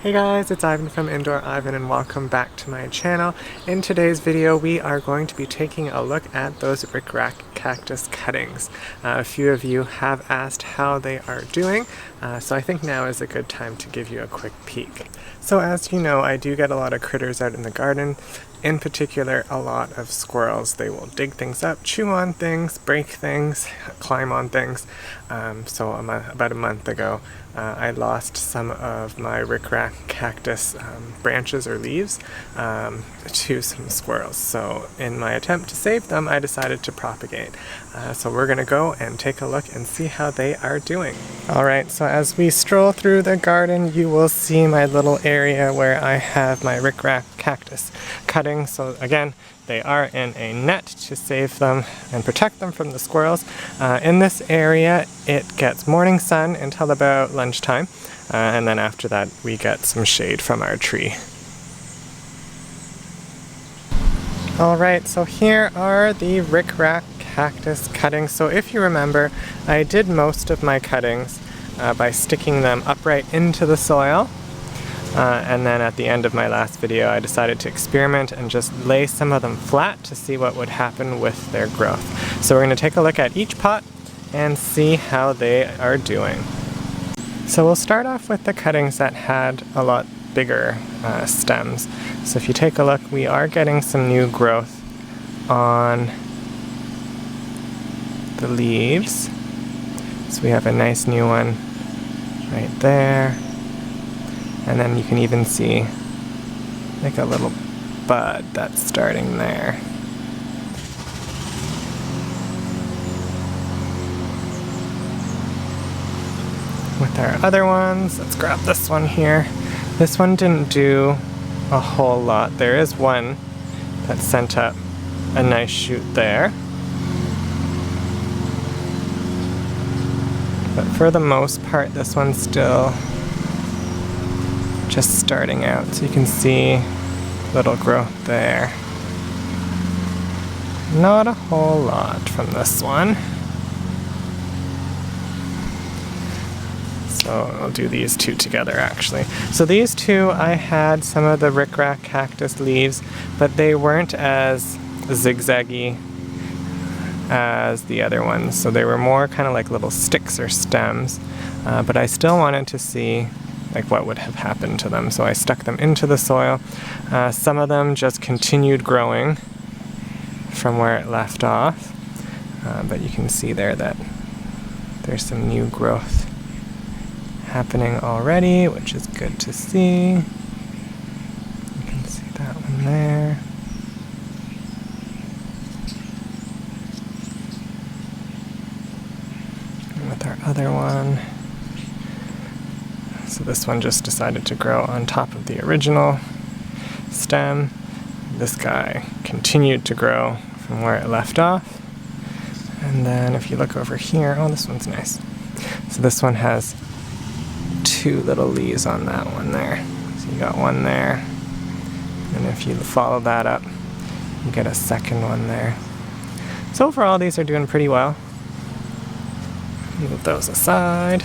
Hey guys, it's Ivan from Indoor Ivan and welcome back to my channel. In today's video we are going to be taking a look at those Ric Rac Cactus cuttings. A few of you have asked how they are doing, so I think now is a good time to give you a quick peek. So as you know, I do get a lot of critters out in the garden. In particular, a lot of squirrels. They will dig things up, chew on things, break things, climb on things. So about a month ago, I lost some of my Ric Rac Cactus branches or leaves to some squirrels. So in my attempt to save them, I decided to propagate. So we're going to go and take a look and see how they are doing. Alright, so as we stroll through the garden, you will see my little area where I have my Ric Rac Cactus cuttings. So again, they are in a net to save them and protect them from the squirrels. In this area, it gets morning sun until about lunchtime, and then after that we get some shade from our tree. Alright, so here are the Ric Rac Cactus cuttings. So if you remember, I did most of my cuttings by sticking them upright into the soil. And then at the end of my last video I decided to experiment and just lay some of them flat to see what would happen with their growth. So we're going to take a look at each pot and see how they are doing. So we'll start off with the cuttings that had a lot bigger stems. So if you take a look, we are getting some new growth on the leaves. So we have a nice new one right there. And then you can even see like a little bud that's starting there. With our other ones, let's grab this one here. This one didn't do a whole lot. There is one that sent up a nice shoot there. But for the most part, this one's still just starting out. So you can see little growth there. Not a whole lot from this one. So I'll do these two together actually. So these two, I had some of the Ric Rac Cactus leaves, but they weren't as zigzaggy as the other ones. So they were more kind of like little sticks or stems, but I still wanted to see like what would have happened to them. So I stuck them into the soil. Some of them just continued growing from where it left off, but you can see there that there's some new growth happening already, which is good to see. You can see that one there. And with our other one, so this one just decided to grow on top of the original stem. This guy continued to grow from where it left off. And then if you look over here, oh, this one's nice. So this one has two little leaves on that one there. So you got one there. And if you follow that up, you get a second one there. So overall, these are doing pretty well. Move those aside.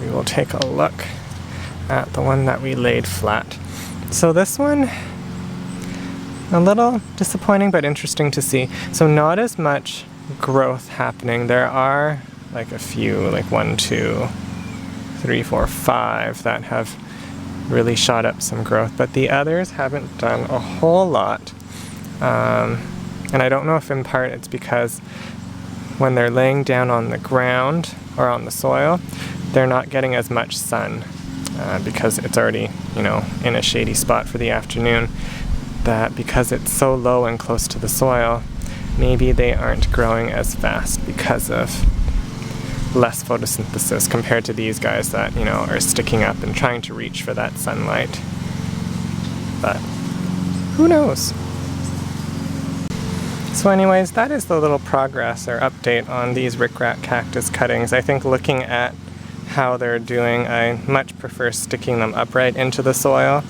We will take a look at the one that we laid flat. So this one, a little disappointing but interesting to see. So not as much growth happening. There are like a few, like 1, 2, 3, 4, 5 that have really shot up some growth, but the others haven't done a whole lot. And I don't know if in part it's because when they're laying down on the ground or on the soil, they're not getting as much sun because it's already, you know, in a shady spot for the afternoon, that because it's so low and close to the soil, maybe they aren't growing as fast because of less photosynthesis compared to these guys that, you know, are sticking up and trying to reach for that sunlight. But who knows? So anyways, that is the little progress or update on these Ric Rac Cactus cuttings. I think looking at how they're doing, I much prefer sticking them upright into the soil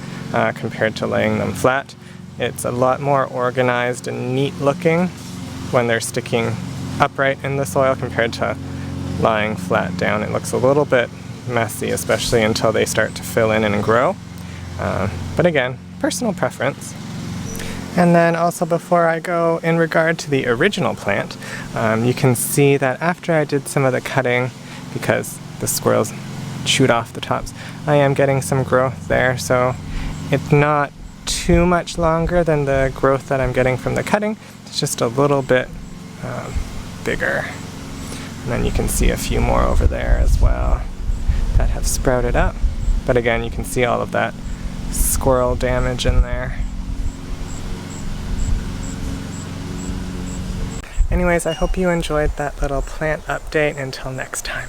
compared to laying them flat. It's a lot more organized and neat looking when they're sticking upright in the soil compared to lying flat down. It looks a little bit messy, especially until they start to fill in and grow. But again, personal preference. And then also before I go, in regard to the original plant, you can see that after I did some of the cutting, because the squirrels chewed off the tops, I am getting some growth there, so it's not too much longer than the growth that I'm getting from the cutting. It's just a little bit bigger. And then you can see a few more over there as well that have sprouted up. But again, you can see all of that squirrel damage in there. Anyways, I hope you enjoyed that little plant update. Until next time.